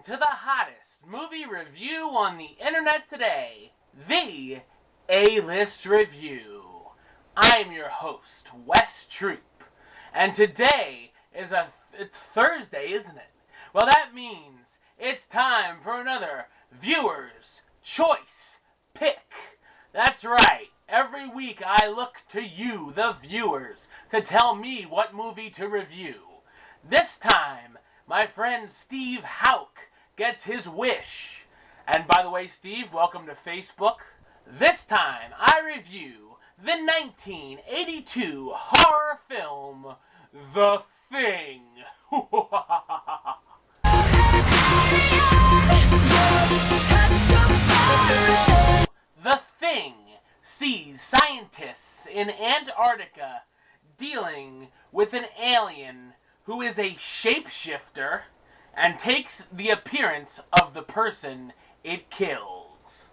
to the hottest movie review on the internet today, the A-List Review. I'm your host, Wes Troop, and today is it's Thursday, isn't it? Well, that means it's time for another Viewer's Choice Pick. That's right. Every week I look to you, the viewers, to tell me what movie to review. This time, my friend Steve Hauk gets his wish. And by the way, Steve, welcome to Facebook. This time, I review the 1982 horror film, The Thing. The Thing sees scientists in Antarctica dealing with an alien who is a shapeshifter and takes the appearance of the person it kills.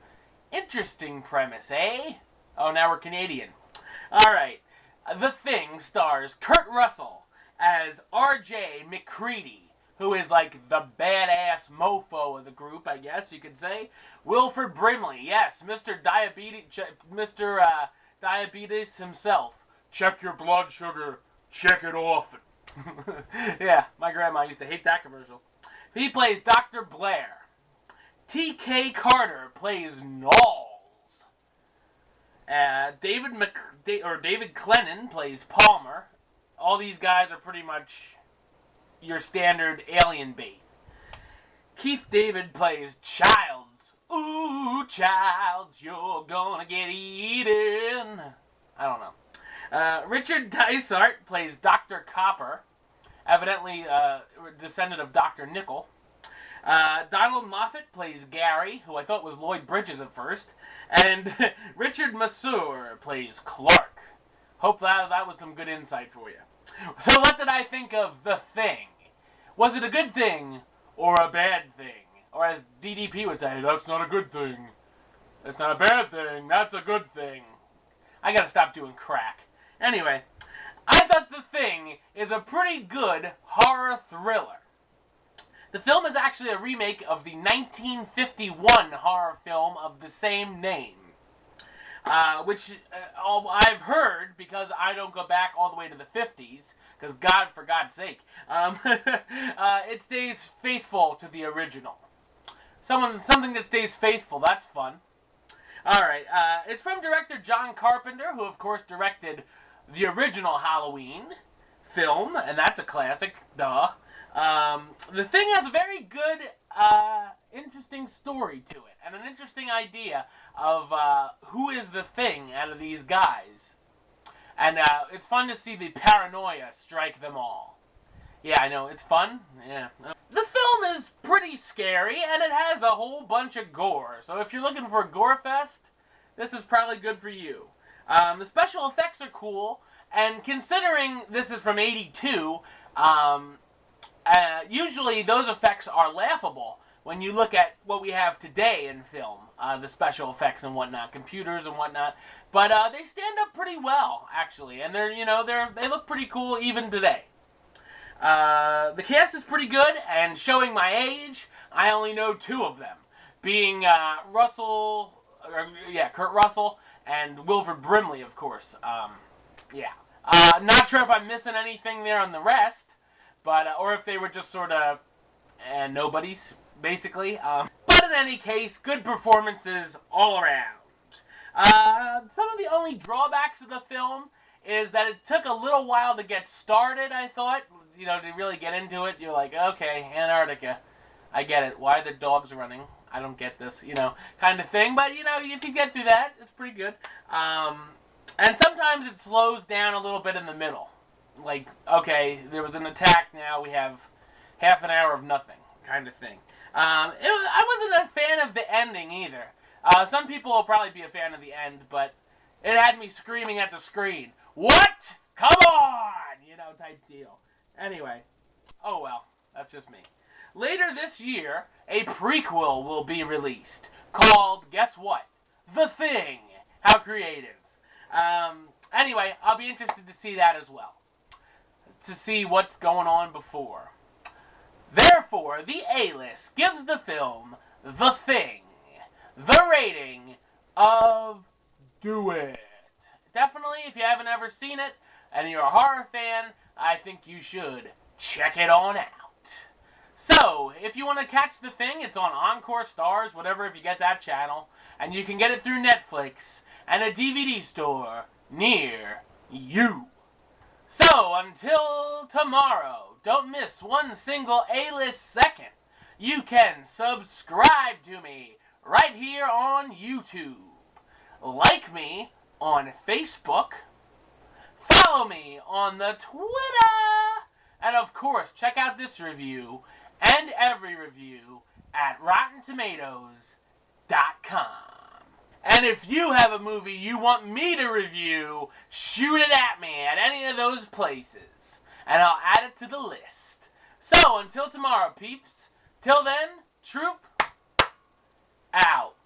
Interesting premise, eh? Oh, now we're Canadian. Alright. The Thing stars Kurt Russell as R.J. MacReady, who is like the badass mofo of the group, I guess you could say. Wilford Brimley, yes, Mr. Diabetes himself. Check your blood sugar. Check it often. Yeah, my grandma used to hate that commercial. He plays Dr. Blair. T.K. Carter plays Knowles. David Clennon plays Palmer. All these guys are pretty much your standard alien bait. Keith David plays Childs. Ooh, Childs, you're gonna get eaten. I don't know. Richard Dysart plays Dr. Copper, evidently descendant of Dr. Nickel. Donald Moffat plays Gary, who I thought was Lloyd Bridges at first. And Richard Masur plays Clark. Hope that was some good insight for you. So what did I think of The Thing? Was it a good thing or a bad thing? Or as DDP would say, that's not a good thing. That's not a bad thing. That's a good thing. I gotta stop doing crack. Anyway, I thought The Thing is a pretty good horror thriller. The film is actually a remake of the 1951 horror film of the same name. Which I've heard, because I don't go back all the way to the 50s, because for God's sake, it stays faithful to the original. Something that stays faithful, that's fun. Alright, it's from director John Carpenter, who of course directed the original Halloween film, and that's a classic, duh. The Thing has a very good, interesting story to it, and an interesting idea of who is the Thing out of these guys. And it's fun to see the paranoia strike them all. Yeah, I know, it's fun. Yeah. The film is pretty scary, and it has a whole bunch of gore. So if you're looking for a gore fest, this is probably good for you. The special effects are cool, and considering this is from '82, usually those effects are laughable when you look at what we have today in film, the special effects and whatnot, computers and whatnot. But they stand up pretty well, actually, and they look pretty cool even today. The cast is pretty good, and showing my age, I only know two of them, being Kurt Russell and Wilford Brimley, of course. Not sure if I'm missing anything there on the rest, but or if they were just sort of nobodies, basically. But in any case, good performances all around. Some of the only drawbacks of the film is that it took a little while to get started, I thought. To really get into it, you're like, okay, Antarctica. I get it. Why are the dogs running? I don't get this, kind of thing. But, if you get through that, it's pretty good. And sometimes it slows down a little bit in the middle. Like, okay, there was an attack, now we have half an hour of nothing, kind of thing. I wasn't a fan of the ending either. Some people will probably be a fan of the end, but it had me screaming at the screen. What? Come on! Type deal. Anyway, oh well, that's just me. Later this year, a prequel will be released called, guess what? The Thing. How creative. Anyway, I'll be interested to see that as well. To see what's going on before. Therefore, the A-List gives the film The Thing the rating of Do It. Definitely, if you haven't ever seen it and you're a horror fan, I think you should check it on out. So, if you want to catch The Thing, it's on Encore Stars, whatever, if you get that channel, and you can get it through Netflix and a DVD store near you. So, until tomorrow, don't miss one single A-List second. You can subscribe to me right here on YouTube. Like me on Facebook. Follow me on the Twitter. And of course, check out this review and every review at RottenTomatoes.com. And if you have a movie you want me to review, shoot it at me at any of those places, and I'll add it to the list. So, until tomorrow, peeps, till then, troop out.